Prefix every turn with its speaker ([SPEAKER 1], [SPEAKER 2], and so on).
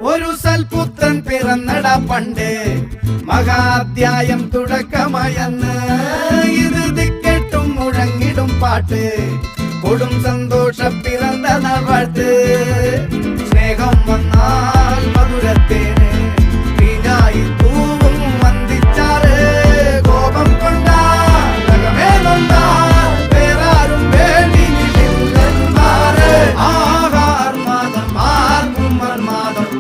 [SPEAKER 1] ഒരു സൽപുത്രൻ പിറന്നട പണ്ട് മഹാധ്യായം തുടക്കമയന്ന് ഇത് ദിക്കെട്ടും മുഴങ്ങിടും പാട്ട് കൊടും സന്തോഷ പിറന്ന നാൾവാഴ്ത്ത് സ്നേഹം വന്നാൽ മധുരത്തേന് തീനായി പൂവും വന്ദിച്ചാറ് കോപം കൊണ്ടാകമേ നൊന്താൽ വേറാരും വേണ്ടി നിൽക്കുന്നമാറ് ആഹാർമാദം ആർക്കും മർമാദം